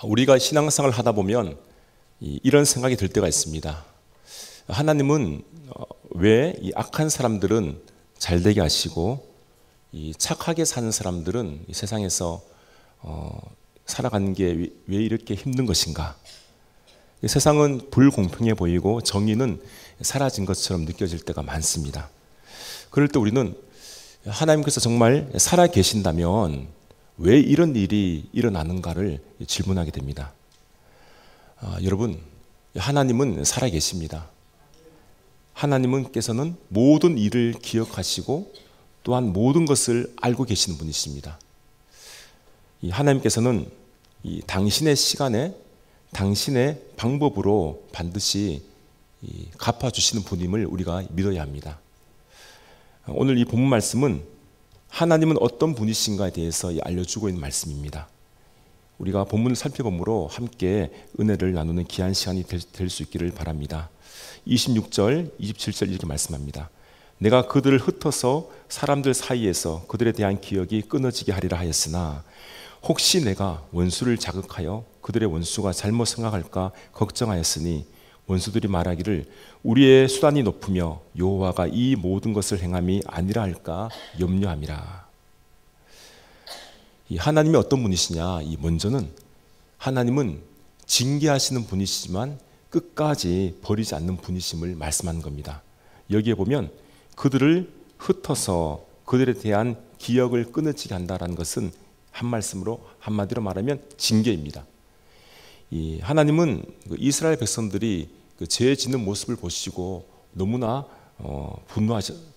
우리가 신앙생활을 하다 보면 이런 생각이 들 때가 있습니다. 하나님은 왜 이 악한 사람들은 잘 되게 하시고 이 착하게 사는 사람들은 이 세상에서 살아가는 게 왜 이렇게 힘든 것인가? 세상은 불공평해 보이고 정의는 사라진 것처럼 느껴질 때가 많습니다. 그럴 때 우리는 하나님께서 정말 살아 계신다면 왜 이런 일이 일어나는가를 질문하게 됩니다. 여러분, 하나님은 살아 계십니다. 하나님께서는 모든 일을 기억하시고 또한 모든 것을 알고 계시는 분이십니다. 이 하나님께서는 이 당신의 시간에 당신의 방법으로 반드시 갚아주시는 분임을 우리가 믿어야 합니다. 오늘 이 본문 말씀은 하나님은 어떤 분이신가에 대해서 알려주고 있는 말씀입니다. 우리가 본문을 살펴보므로 함께 은혜를 나누는 귀한 시간이 될 수 있기를 바랍니다. 26절, 27절 이렇게 말씀합니다. 내가 그들을 흩어서 사람들 사이에서 그들에 대한 기억이 끊어지게 하리라 하였으나 혹시 내가 원수를 자극하여 그들의 원수가 잘못 생각할까 걱정하였으니 원수들이 말하기를 우리의 수단이 높으며 여호와가 이 모든 것을 행함이 아니라 할까 염려함이라. 이 하나님이 어떤 분이시냐? 이 먼저는 하나님은 징계하시는 분이시지만 끝까지 버리지 않는 분이심을 말씀하는 겁니다. 여기에 보면 그들을 흩어서 그들에 대한 기억을 끊어지게 한다는 것은 한마디로 말하면 징계입니다. 이 하나님은 이스라엘 백성들이 죄 짓는 모습을 보시고 너무나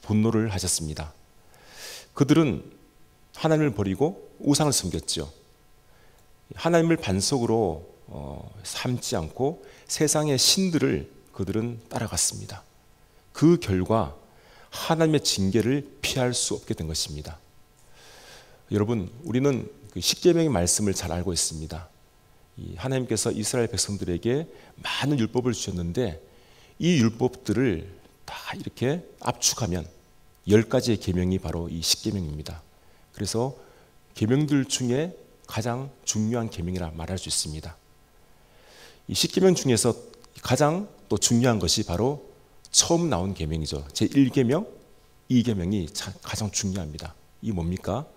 분노를 하셨습니다. 그들은 하나님을 버리고 우상을 섬겼죠. 하나님을 반석으로 삼지 않고 세상의 신들을 그들은 따라갔습니다. 그 결과 하나님의 징계를 피할 수 없게 된 것입니다. 여러분, 우리는 그 십계명의 말씀을 잘 알고 있습니다. 하나님께서 이스라엘 백성들에게 많은 율법을 주셨는데 이 율법들을 다 이렇게 압축하면 10가지의 계명이 바로 이 십계명입니다. 그래서 계명들 중에 가장 중요한 계명이라 말할 수 있습니다. 이 십계명 중에서 가장 또 중요한 것이 바로 처음 나온 계명이죠. 제1계명, 2계명이 가장 중요합니다. 이 뭡니까?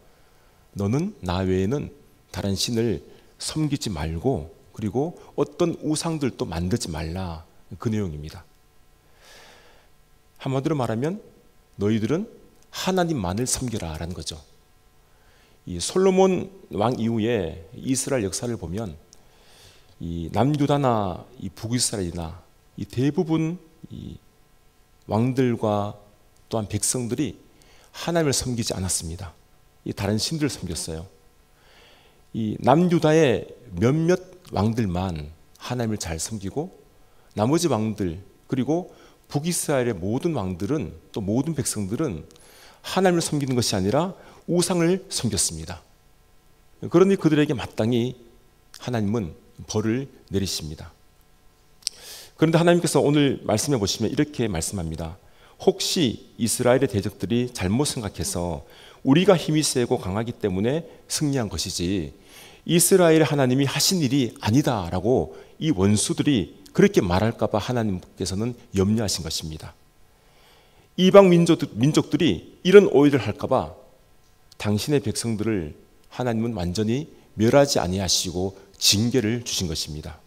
너는 나 외에는 다른 신을 섬기지 말고 그리고 어떤 우상들도 만들지 말라. 그 내용입니다. 한마디로 말하면 너희들은 하나님만을 섬겨라 라는 거죠. 이 솔로몬 왕 이후에 이스라엘 역사를 보면 이 남유다나 이 북이스라엘이나 이 대부분 이 왕들과 또한 백성들이 하나님을 섬기지 않았습니다. 이 다른 신들을 섬겼어요. 이 남유다의 몇몇 왕들만 하나님을 잘 섬기고 나머지 왕들 그리고 북이스라엘의 모든 왕들은 또 모든 백성들은 하나님을 섬기는 것이 아니라 우상을 섬겼습니다. 그러니 그들에게 마땅히 하나님은 벌을 내리십니다. 그런데 하나님께서 오늘 말씀해 보시면 이렇게 말씀합니다. 혹시 이스라엘의 대적들이 잘못 생각해서 우리가 힘이 세고 강하기 때문에 승리한 것이지 이스라엘 하나님이 하신 일이 아니다라고 이 원수들이 그렇게 말할까 봐 하나님께서는 염려하신 것입니다. 이방 민족들이 이런 오해를 할까 봐 당신의 백성들을 하나님은 완전히 멸하지 아니하시고 징계를 주신 것입니다.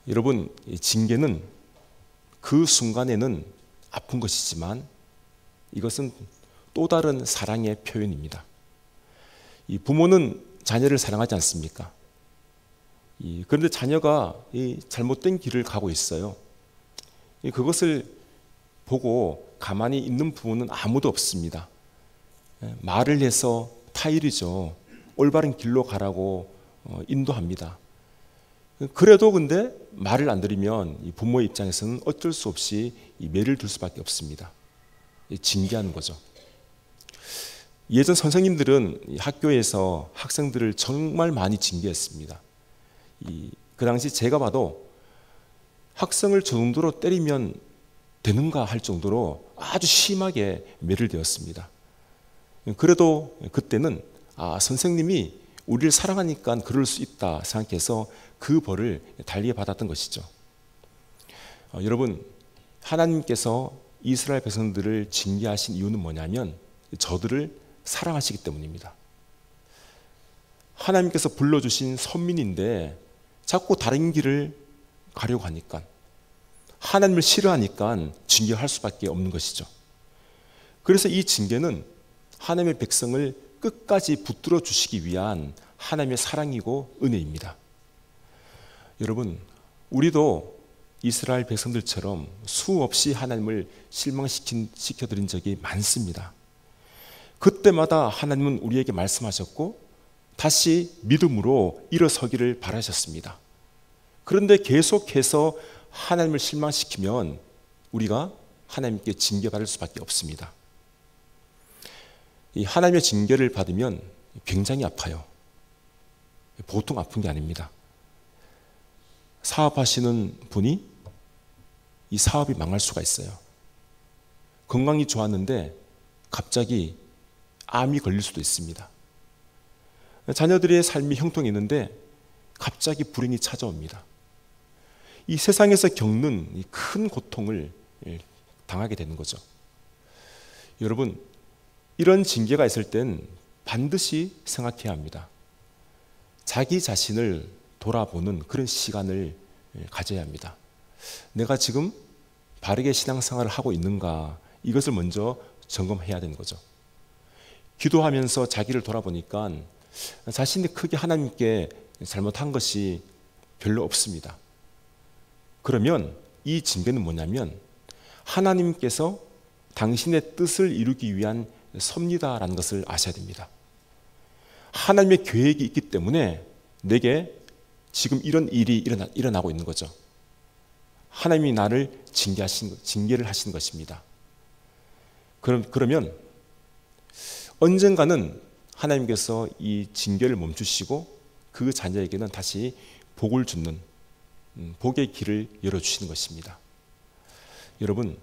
여러분, 징계는 그 순간에는 아픈 것이지만 이것은 또 다른 사랑의 표현입니다. 이 부모는 자녀를 사랑하지 않습니까? 그런데 자녀가 이 잘못된 길을 가고 있어요. 그것을 보고 가만히 있는 부모는 아무도 없습니다. 말을 해서 타일이죠. 올바른 길로 가라고 인도합니다. 그래도 근데 말을 안 들으면 이 부모의 입장에서는 어쩔 수 없이 이 매를 둘 수밖에 없습니다. 징계하는 거죠. 예전 선생님들은 학교에서 학생들을 정말 많이 징계했습니다. 그 당시 제가 봐도 학생을 저 정도로 때리면 되는가 할 정도로 아주 심하게 매를 대었습니다. 그래도 그때는 선생님이 우리를 사랑하니까 그럴 수 있다 생각해서 그 벌을 달리 받았던 것이죠. 여러분, 하나님께서 이스라엘 백성들을 징계하신 이유는 뭐냐면 저들을 사랑하시기 때문입니다. 하나님께서 불러주신 선민인데 자꾸 다른 길을 가려고 하니까, 하나님을 싫어하니까 징계할 수밖에 없는 것이죠. 그래서 이 징계는 하나님의 백성을 끝까지 붙들어 주시기 위한 하나님의 사랑이고 은혜입니다. 여러분, 우리도 이스라엘 백성들처럼 수없이 하나님을 실망시켜드린 적이 많습니다. 그때마다 하나님은 우리에게 말씀하셨고 다시 믿음으로 일어서기를 바라셨습니다. 그런데 계속해서 하나님을 실망시키면 우리가 하나님께 징계받을 수밖에 없습니다. 이 하나님의 징계를 받으면 굉장히 아파요. 보통 아픈 게 아닙니다. 사업하시는 분이 이 사업이 망할 수가 있어요. 건강이 좋았는데 갑자기 암이 걸릴 수도 있습니다. 자녀들의 삶이 형통했는데 갑자기 불행이 찾아옵니다. 이 세상에서 겪는 이 큰 고통을 당하게 되는 거죠. 여러분, 이런 징계가 있을 땐 반드시 생각해야 합니다. 자기 자신을 돌아보는 그런 시간을 가져야 합니다. 내가 지금 바르게 신앙생활을 하고 있는가, 이것을 먼저 점검해야 되는 거죠. 기도하면서 자기를 돌아보니까 자신이 크게 하나님께 잘못한 것이 별로 없습니다. 그러면 이 징계는 뭐냐면 하나님께서 당신의 뜻을 이루기 위한 섭니다라는 것을 아셔야 됩니다. 하나님의 계획이 있기 때문에 내게 지금 이런 일이 일어나고 있는 거죠. 하나님이 나를 징계를 하신 것입니다. 그러면 언젠가는 하나님께서 이 징계를 멈추시고 그 자녀에게는 다시 복을 주는 복의 길을 열어주시는 것입니다. 여러분,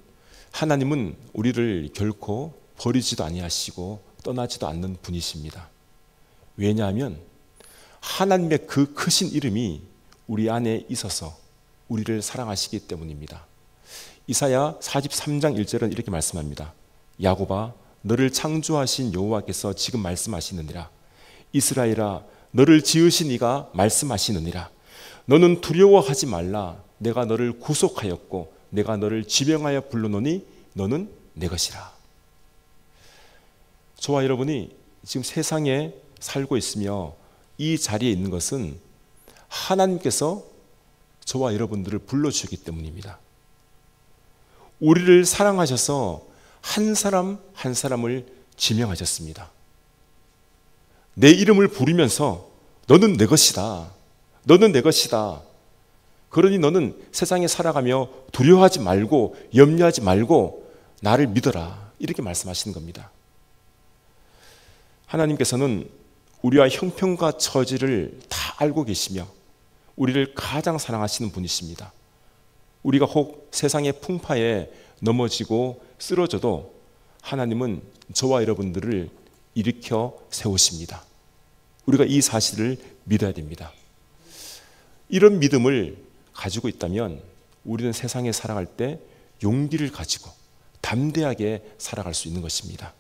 하나님은 우리를 결코 버리지도 아니하시고 떠나지도 않는 분이십니다. 왜냐하면 하나님의 그 크신 이름이 우리 안에 있어서 우리를 사랑하시기 때문입니다. 이사야 43장 1절은 이렇게 말씀합니다. 야곱아, 너를 창조하신 여호와께서 지금 말씀하시느니라. 이스라엘아, 너를 지으신 이가 말씀하시느니라. 너는 두려워하지 말라. 내가 너를 구속하였고 내가 너를 지명하여 불러노니 너는 내 것이라. 저와 여러분이 지금 세상에 살고 있으며 이 자리에 있는 것은 하나님께서 저와 여러분들을 불러주셨기 때문입니다. 우리를 사랑하셔서 한 사람 한 사람을 지명하셨습니다. 내 이름을 부르면서 너는 내 것이다. 너는 내 것이다. 그러니 너는 세상에 살아가며 두려워하지 말고 염려하지 말고 나를 믿어라. 이렇게 말씀하시는 겁니다. 하나님께서는 우리와 형편과 처지를 다 알고 계시며 우리를 가장 사랑하시는 분이십니다. 우리가 혹 세상의 풍파에 넘어지고 쓰러져도 하나님은 저와 여러분들을 일으켜 세우십니다. 우리가 이 사실을 믿어야 됩니다. 이런 믿음을 가지고 있다면 우리는 세상에 살아갈 때 용기를 가지고 담대하게 살아갈 수 있는 것입니다.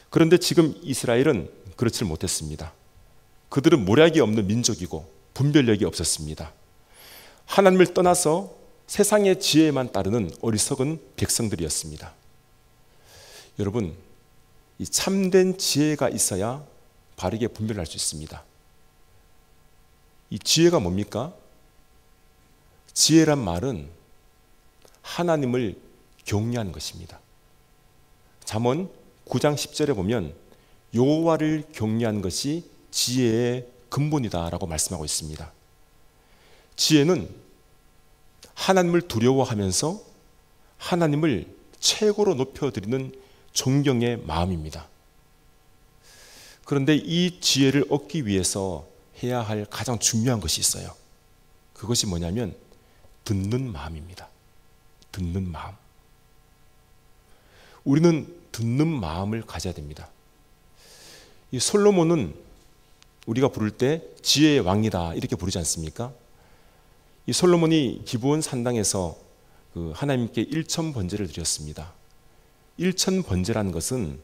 그런데 지금 이스라엘은 그렇지 못했습니다. 그들은 모략이 없는 민족이고 분별력이 없었습니다. 하나님을 떠나서 세상의 지혜만 따르는 어리석은 백성들이었습니다. 여러분, 이 참된 지혜가 있어야 바르게 분별할 수 있습니다. 이 지혜가 뭡니까? 지혜란 말은 하나님을 경외하는 것입니다. 잠언 9장 10절에 보면 여호와를 경외하는 것이 지혜의 근본이다라고 말씀하고 있습니다. 지혜는 하나님을 두려워하면서 하나님을 최고로 높여드리는 존경의 마음입니다. 그런데 이 지혜를 얻기 위해서 해야 할 가장 중요한 것이 있어요. 그것이 뭐냐면 듣는 마음입니다. 듣는 마음. 우리는 듣는 마음을 가져야 됩니다. 이 솔로몬은 우리가 부를 때 지혜의 왕이다 이렇게 부르지 않습니까? 이 솔로몬이 기브온 산당에서 하나님께 일천 번제를 드렸습니다. 일천 번제라는 것은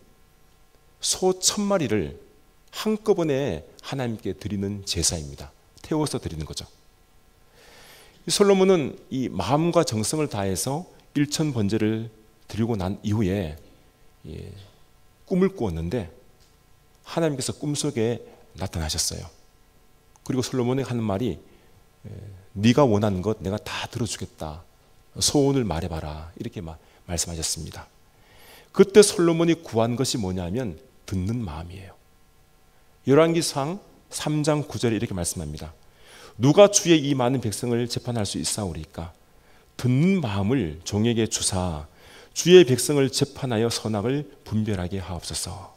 소 1000마리를 한꺼번에 하나님께 드리는 제사입니다. 태워서 드리는 거죠. 솔로몬은 이 마음과 정성을 다해서 일천 번제를 드리고 난 이후에 꿈을 꾸었는데 하나님께서 꿈속에 나타나셨어요. 그리고 솔로몬이 하는 말이 네가 원하는 것 내가 다 들어주겠다. 소원을 말해봐라. 이렇게 말씀하셨습니다. 그때 솔로몬이 구한 것이 뭐냐면 듣는 마음이에요. 열왕기상 3장 9절에 이렇게 말씀합니다. 누가 주의 이 많은 백성을 재판할 수 있사오리까? 듣는 마음을 종에게 주사 주의 백성을 재판하여 선악을 분별하게 하옵소서.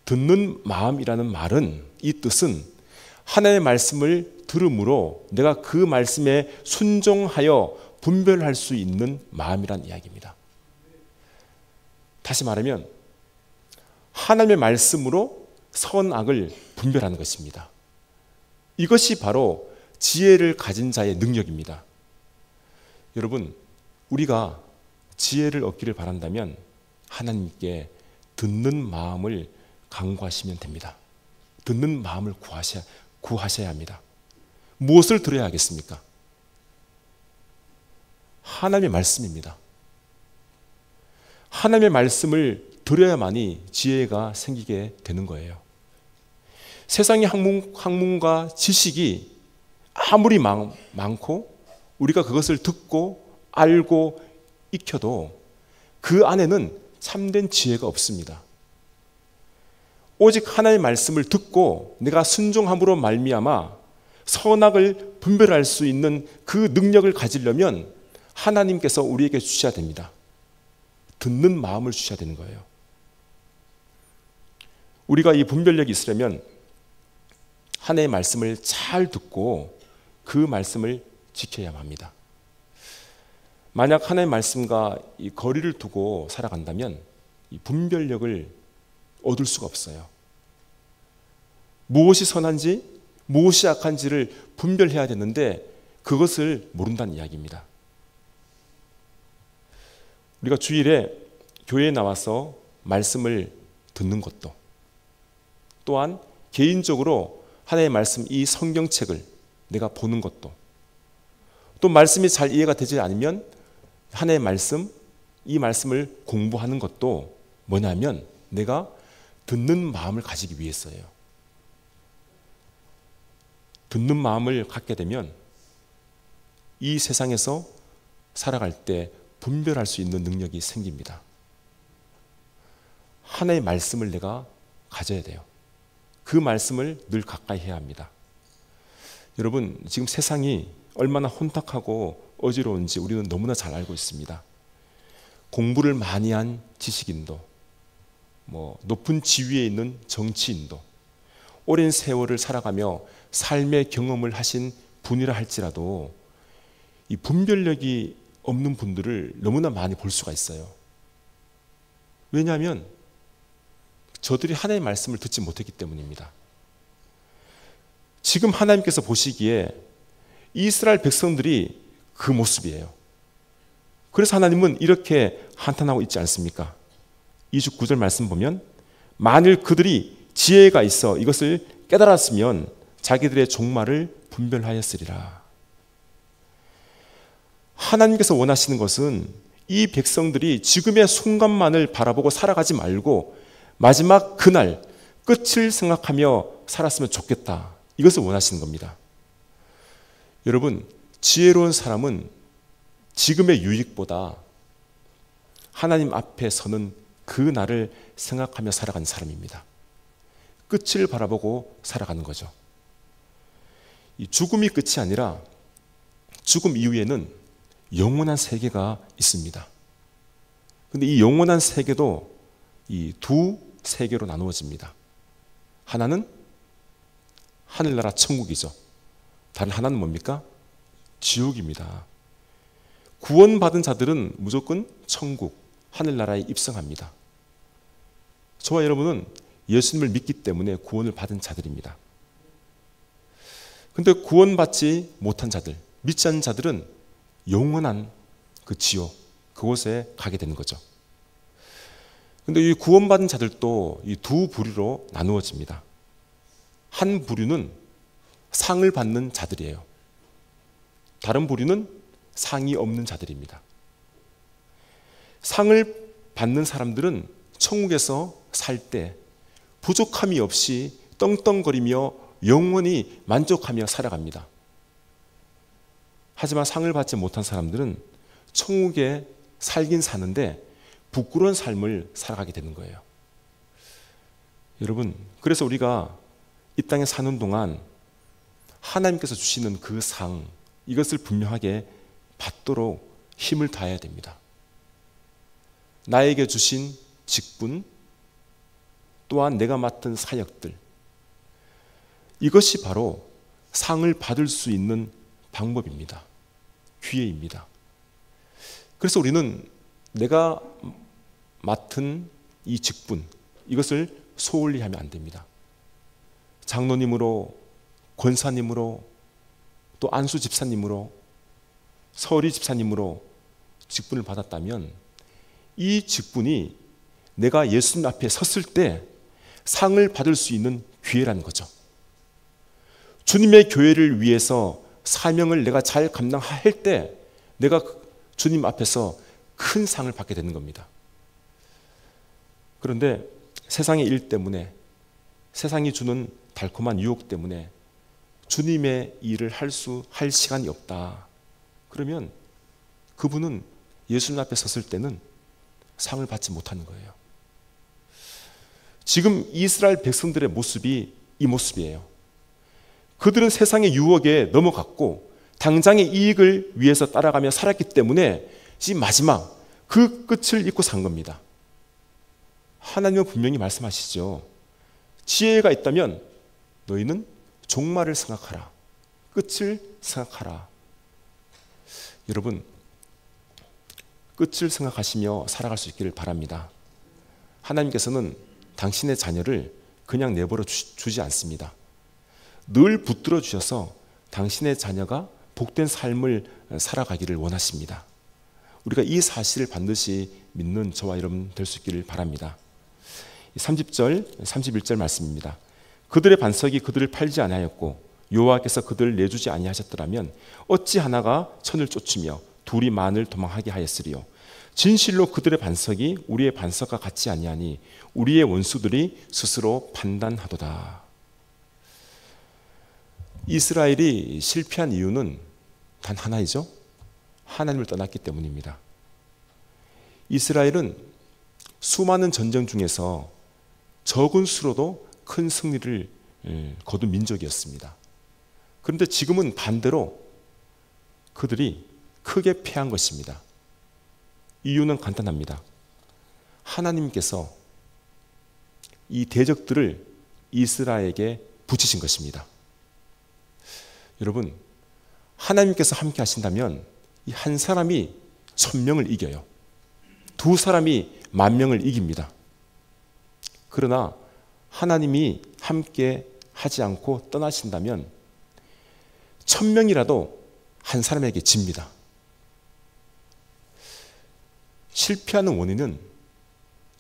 듣는 마음이라는 말은, 이 뜻은 하나님의 말씀을 들음으로 내가 그 말씀에 순종하여 분별할 수 있는 마음이란 이야기입니다. 다시 말하면 하나님의 말씀으로 선악을 분별하는 것입니다. 이것이 바로 지혜를 가진 자의 능력입니다. 여러분, 우리가 지혜를 얻기를 바란다면 하나님께 듣는 마음을 간구하시면 됩니다. 듣는 마음을 구하셔야 합니다. 무엇을 들어야 하겠습니까? 하나님의 말씀입니다. 하나님의 말씀을 들어야만이 지혜가 생기게 되는 거예요. 세상의 학문과 지식이 아무리 많고 우리가 그것을 듣고 알고 익혀도 그 안에는 참된 지혜가 없습니다. 오직 하나님의 말씀을 듣고 내가 순종함으로 말미암아 선악을 분별할 수 있는 그 능력을 가지려면 하나님께서 우리에게 주셔야 됩니다. 듣는 마음을 주셔야 되는 거예요. 우리가 이 분별력이 있으려면 하나님의 말씀을 잘 듣고 그 말씀을 지켜야만 합니다. 만약 하나님의 말씀과 이 거리를 두고 살아간다면 이 분별력을 얻을 수가 없어요. 무엇이 선한지 무엇이 악한지를 분별해야 되는데 그것을 모른다는 이야기입니다. 우리가 주일에 교회에 나와서 말씀을 듣는 것도, 또한 개인적으로 하나님의 말씀, 이 성경책을 내가 보는 것도, 또 말씀이 잘 이해가 되지 않으면 하나님의 말씀, 이 말씀을 공부하는 것도 뭐냐면 내가 듣는 마음을 가지기 위해서예요. 듣는 마음을 갖게 되면 이 세상에서 살아갈 때 분별할 수 있는 능력이 생깁니다. 하나님의 말씀을 내가 가져야 돼요. 그 말씀을 늘 가까이 해야 합니다. 여러분, 지금 세상이 얼마나 혼탁하고 어지러운지 우리는 너무나 잘 알고 있습니다. 공부를 많이 한 지식인도, 높은 지위에 있는 정치인도, 오랜 세월을 살아가며 삶의 경험을 하신 분이라 할지라도 이 분별력이 없는 분들을 너무나 많이 볼 수가 있어요. 왜냐하면 저들이 하나님의 말씀을 듣지 못했기 때문입니다. 지금 하나님께서 보시기에 이스라엘 백성들이 그 모습이에요. 그래서 하나님은 이렇게 한탄하고 있지 않습니까? 2주 9절 말씀 보면 만일 그들이 지혜가 있어 이것을 깨달았으면 자기들의 종말을 분별하였으리라. 하나님께서 원하시는 것은 이 백성들이 지금의 순간만을 바라보고 살아가지 말고 마지막 그날 끝을 생각하며 살았으면 좋겠다. 이것을 원하시는 겁니다. 여러분, 지혜로운 사람은 지금의 유익보다 하나님 앞에 서는 그 날을 생각하며 살아가는 사람입니다. 끝을 바라보고 살아가는 거죠. 이 죽음이 끝이 아니라 죽음 이후에는 영원한 세계가 있습니다. 그런데 이 영원한 세계도 이 두 세계로 나누어집니다. 하나는 하늘나라 천국이죠. 다른 하나는 뭡니까? 지옥입니다. 구원받은 자들은 무조건 천국, 하늘나라에 입성합니다. 저와 여러분은 예수님을 믿기 때문에 구원을 받은 자들입니다. 근데 구원받지 못한 자들, 믿지 않는 자들은 영원한 그 지옥, 그곳에 가게 되는 거죠. 근데 이 구원받은 자들도 이 두 부류로 나누어집니다. 한 부류는 상을 받는 자들이에요. 다른 부류는 상이 없는 자들입니다. 상을 받는 사람들은 천국에서 살 때 부족함이 없이 떵떵거리며 영원히 만족하며 살아갑니다. 하지만 상을 받지 못한 사람들은 천국에 살긴 사는데 부끄러운 삶을 살아가게 되는 거예요. 여러분, 그래서 우리가 이 땅에 사는 동안 하나님께서 주시는 그 상, 이것을 분명하게 받도록 힘을 다해야 됩니다. 나에게 주신 직분, 또한 내가 맡은 사역들, 이것이 바로 상을 받을 수 있는 방법입니다. 기회입니다. 그래서 우리는 내가 맡은 이 직분, 이것을 소홀히 하면 안 됩니다. 장로님으로, 권사님으로, 또 안수 집사님으로, 서리 집사님으로 직분을 받았다면 이 직분이 내가 예수님 앞에 섰을 때 상을 받을 수 있는 기회라는 거죠. 주님의 교회를 위해서 사명을 내가 잘 감당할 때 내가 주님 앞에서 큰 상을 받게 되는 겁니다. 그런데 세상의 일 때문에, 세상이 주는 달콤한 유혹 때문에 주님의 일을 할 시간이 없다. 그러면 그분은 예수님 앞에 섰을 때는 상을 받지 못하는 거예요. 지금 이스라엘 백성들의 모습이 이 모습이에요. 그들은 세상의 유혹에 넘어갔고 당장의 이익을 위해서 따라가며 살았기 때문에 지금 마지막 그 끝을 잊고 산 겁니다. 하나님은 분명히 말씀하시죠. 지혜가 있다면 너희는 종말을 생각하라. 끝을 생각하라. 여러분, 끝을 생각하시며 살아갈 수 있기를 바랍니다. 하나님께서는 당신의 자녀를 그냥 내버려 주지 않습니다. 늘 붙들어 주셔서 당신의 자녀가 복된 삶을 살아가기를 원하십니다. 우리가 이 사실을 반드시 믿는 저와 여러분 될 수 있기를 바랍니다. 30절, 31절 말씀입니다. 그들의 반석이 그들을 팔지 아니하였고 여호와께서 그들을 내주지 아니하셨더라면 어찌 하나가 천을 쫓으며 둘이 만을 도망하게 하였으리요. 진실로 그들의 반석이 우리의 반석과 같지 아니하니 우리의 원수들이 스스로 판단하도다. 이스라엘이 실패한 이유는 단 하나이죠. 하나님을 떠났기 때문입니다. 이스라엘은 수많은 전쟁 중에서 적은 수로도 큰 승리를 거둔 민족이었습니다. 그런데 지금은 반대로 그들이 크게 패한 것입니다. 이유는 간단합니다. 하나님께서 이 대적들을 이스라엘에게 붙이신 것입니다. 여러분, 하나님께서 함께 하신다면 이 한 사람이 1000명을 이겨요. 두 사람이 10,000명을 이깁니다. 그러나 하나님이 함께 하지 않고 떠나신다면 1000명이라도 한 사람에게 집니다. 실패하는 원인은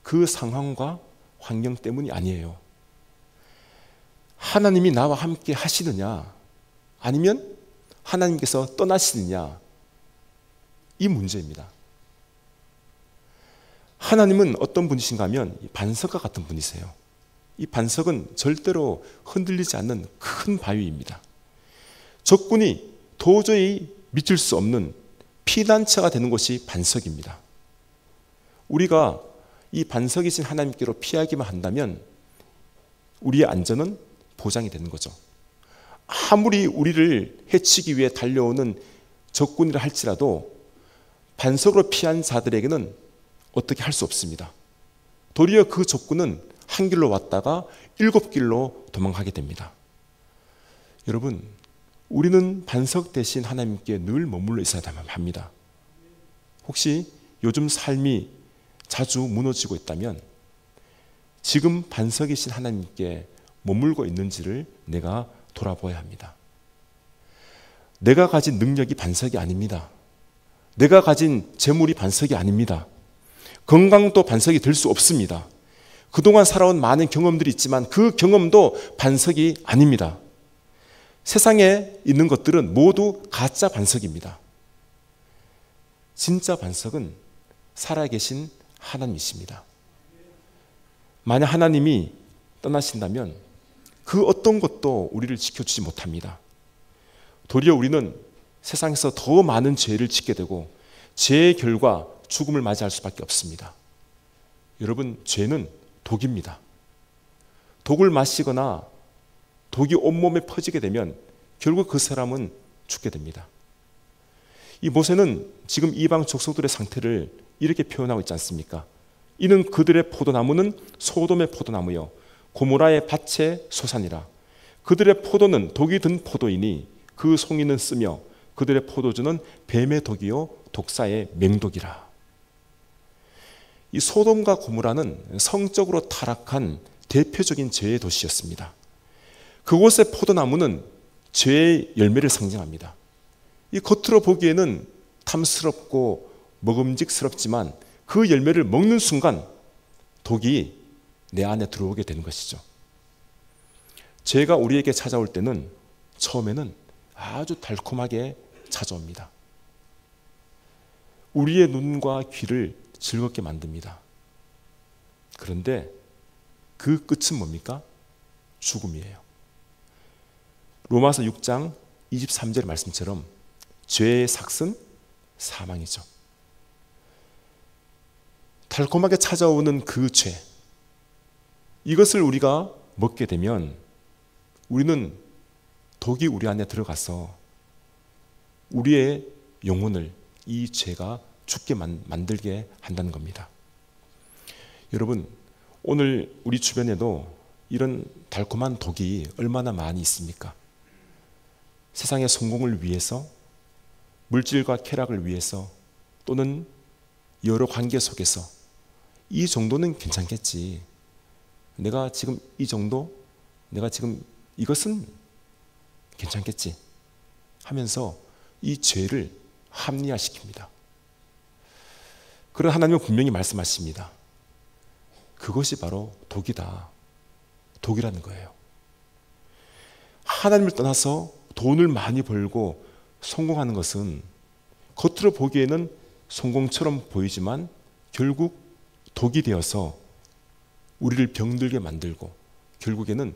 그 상황과 환경 때문이 아니에요. 하나님이 나와 함께 하시느냐 아니면 하나님께서 떠나시느냐, 이 문제입니다. 하나님은 어떤 분이신가 하면 반석과 같은 분이세요. 이 반석은 절대로 흔들리지 않는 큰 바위입니다. 적군이 도저히 미칠 수 없는 피난처가 되는 곳이 반석입니다. 우리가 이 반석이신 하나님께로 피하기만 한다면 우리의 안전은 보장이 되는 거죠. 아무리 우리를 해치기 위해 달려오는 적군이라 할지라도 반석으로 피한 자들에게는 어떻게 할 수 없습니다. 도리어 그 적군은 한 길로 왔다가 7길로 도망가게 됩니다. 여러분, 우리는 반석 대신 하나님께 늘 머물러 있어야 합니다. 혹시 요즘 삶이 자주 무너지고 있다면 지금 반석이신 하나님께 머물고 있는지를 내가 돌아보아야 합니다. 내가 가진 능력이 반석이 아닙니다. 내가 가진 재물이 반석이 아닙니다. 건강도 반석이 될 수 없습니다. 그동안 살아온 많은 경험들이 있지만 그 경험도 반석이 아닙니다. 세상에 있는 것들은 모두 가짜 반석입니다. 진짜 반석은 살아계신 하나님이십니다. 만약 하나님이 떠나신다면 그 어떤 것도 우리를 지켜주지 못합니다. 도리어 우리는 세상에서 더 많은 죄를 짓게 되고 죄의 결과 죽음을 맞이할 수밖에 없습니다. 여러분, 죄는 독입니다. 독을 마시거나 독이 온몸에 퍼지게 되면 결국 그 사람은 죽게 됩니다. 이 모세는 지금 이방 족속들의 상태를 이렇게 표현하고 있지 않습니까? 이는 그들의 포도나무는 소돔의 포도나무요 고모라의 밭의 소산이라. 그들의 포도는 독이 든 포도이니 그 송이는 쓰며 그들의 포도주는 뱀의 독이요 독사의 맹독이라. 이 소돔과 고모라는 성적으로 타락한 대표적인 죄의 도시였습니다. 그곳의 포도나무는 죄의 열매를 상징합니다. 이 겉으로 보기에는 탐스럽고 먹음직스럽지만 그 열매를 먹는 순간 독이 내 안에 들어오게 되는 것이죠. 죄가 우리에게 찾아올 때는 처음에는 아주 달콤하게 찾아옵니다. 우리의 눈과 귀를 즐겁게 만듭니다. 그런데 그 끝은 뭡니까? 죽음이에요. 로마서 6장 23절 말씀처럼 죄의 삭은 사망이죠. 달콤하게 찾아오는 그 죄, 이것을 우리가 먹게 되면 우리는 독이 우리 안에 들어가서 우리의 영혼을 이 죄가 죽게 만들게 한다는 겁니다. 여러분, 오늘 우리 주변에도 이런 달콤한 독이 얼마나 많이 있습니까? 세상의 성공을 위해서, 물질과 쾌락을 위해서, 또는 여러 관계 속에서 이 정도는 괜찮겠지. 내가 지금 이 정도, 내가 지금 이것은 괜찮겠지 하면서 이 죄를 합리화시킵니다. 그런 하나님은 분명히 말씀하십니다. 그것이 바로 독이다. 독이라는 거예요. 하나님을 떠나서 돈을 많이 벌고 성공하는 것은 겉으로 보기에는 성공처럼 보이지만 결국 독이 되어서 우리를 병들게 만들고 결국에는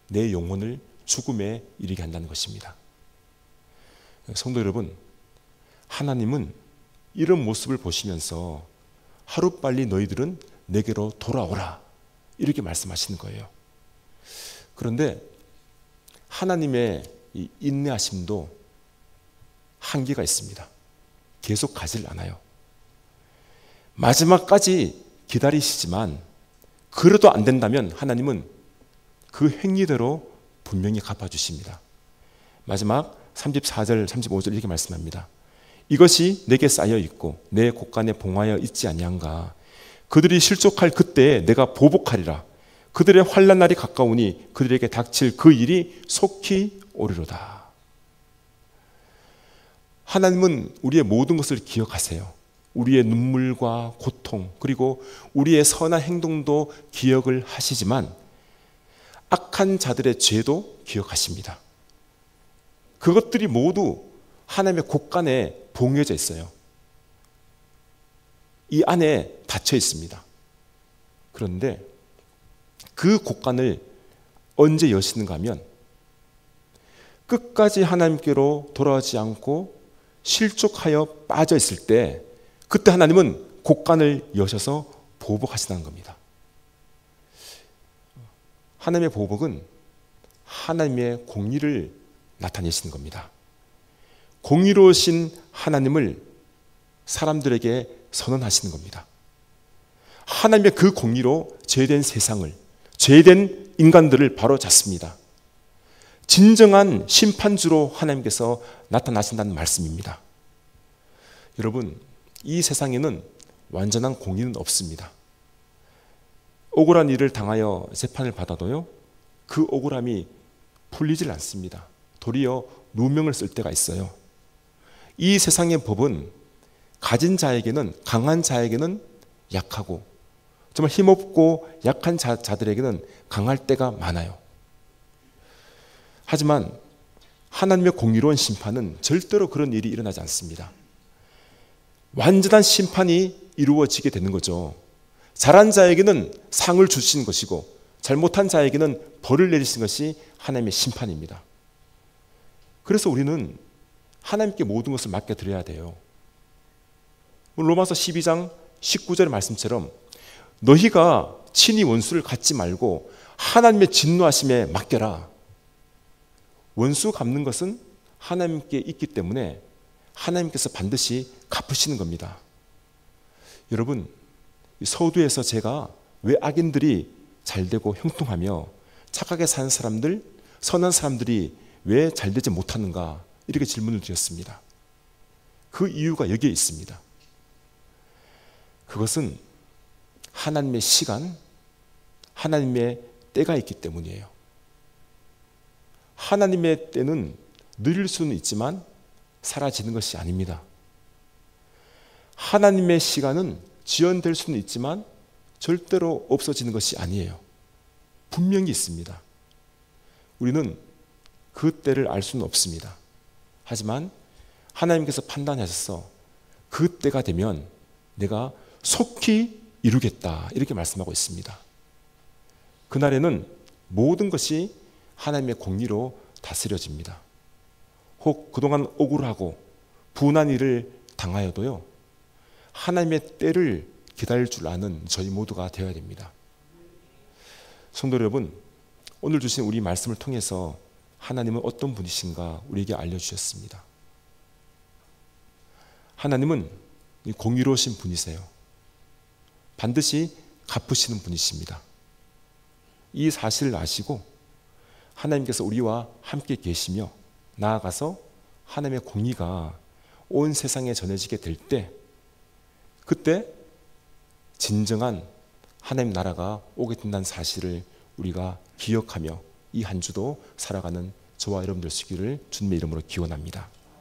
내 영혼을 죽음에 이르게 한다는 것입니다. 성도 여러분, 하나님은 이런 모습을 보시면서 하루빨리 너희들은 내게로 돌아오라 이렇게 말씀하시는 거예요. 그런데 하나님의 이 인내하심도 한계가 있습니다. 계속 가질 않아요. 마지막까지 기다리시지만 그래도 안 된다면 하나님은 그 행위대로 분명히 갚아주십니다. 마지막 34절 35절 이렇게 말씀합니다. 이것이 내게 쌓여 있고 내 곳간에 봉하여 있지 아니한가. 그들이 실족할 그때에 내가 보복하리라. 그들의 환난 날이 가까우니 그들에게 닥칠 그 일이 속히 오리로다. 하나님은 우리의 모든 것을 기억하세요. 우리의 눈물과 고통, 그리고 우리의 선한 행동도 기억을 하시지만 악한 자들의 죄도 기억하십니다. 그것들이 모두 하나님의 곳간에 봉해져 있어요. 이 안에 닫혀 있습니다. 그런데 그 곳간을 언제 여시는가 하면 끝까지 하나님께로 돌아오지 않고 실족하여 빠져 있을 때 그때 하나님은 곳간을 여셔서 보복하시는 겁니다. 하나님의 보복은 하나님의 공의를 나타내시는 겁니다. 공의로우신 하나님을 사람들에게 선언하시는 겁니다. 하나님의 그 공의로 죄된 세상을, 죄된 인간들을 바로잡습니다. 진정한 심판주로 하나님께서 나타나신다는 말씀입니다. 여러분, 이 세상에는 완전한 공의는 없습니다. 억울한 일을 당하여 재판을 받아도요, 그 억울함이 풀리질 않습니다. 도리어 누명을 쓸 때가 있어요. 이 세상의 법은 가진 자에게는, 강한 자에게는 약하고, 정말 힘없고 약한 자들에게는 강할 때가 많아요. 하지만 하나님의 공의로운 심판은 절대로 그런 일이 일어나지 않습니다. 완전한 심판이 이루어지게 되는 거죠. 잘한 자에게는 상을 주시는 것이고, 잘못한 자에게는 벌을 내리시는 것이 하나님의 심판입니다. 그래서 우리는 하나님께 모든 것을 맡겨드려야 돼요. 로마서 12장 19절의 말씀처럼 너희가 친히 원수를 갚지 말고 하나님의 진노하심에 맡겨라. 원수 갚는 것은 하나님께 있기 때문에 하나님께서 반드시 갚으시는 겁니다. 여러분, 서두에서 제가 왜 악인들이 잘되고 형통하며 착하게 사는 사람들, 선한 사람들이 왜 잘되지 못하는가, 이렇게 질문을 드렸습니다. 그 이유가 여기에 있습니다. 그것은 하나님의 시간, 하나님의 때가 있기 때문이에요. 하나님의 때는 느릴 수는 있지만 사라지는 것이 아닙니다. 하나님의 시간은 지연될 수는 있지만 절대로 없어지는 것이 아니에요. 분명히 있습니다. 우리는 그 때를 알 수는 없습니다. 하지만 하나님께서 판단하셔서 그 때가 되면 내가 속히 이루겠다, 이렇게 말씀하고 있습니다. 그날에는 모든 것이 하나님의 공의로 다스려집니다. 혹 그동안 억울하고 분한 일을 당하여도요, 하나님의 때를 기다릴 줄 아는 저희 모두가 되어야 됩니다. 성도 여러분, 오늘 주신 우리 말씀을 통해서 하나님은 어떤 분이신가 우리에게 알려주셨습니다. 하나님은 공의로우신 분이세요. 반드시 갚으시는 분이십니다. 이 사실을 아시고 하나님께서 우리와 함께 계시며 나아가서 하나님의 공의가 온 세상에 전해지게 될 때, 그때 진정한 하나님 나라가 오게 된다는 사실을 우리가 기억하며 이 한 주도 살아가는 저와 여러분들 되시기를 주님의 이름으로 기원합니다.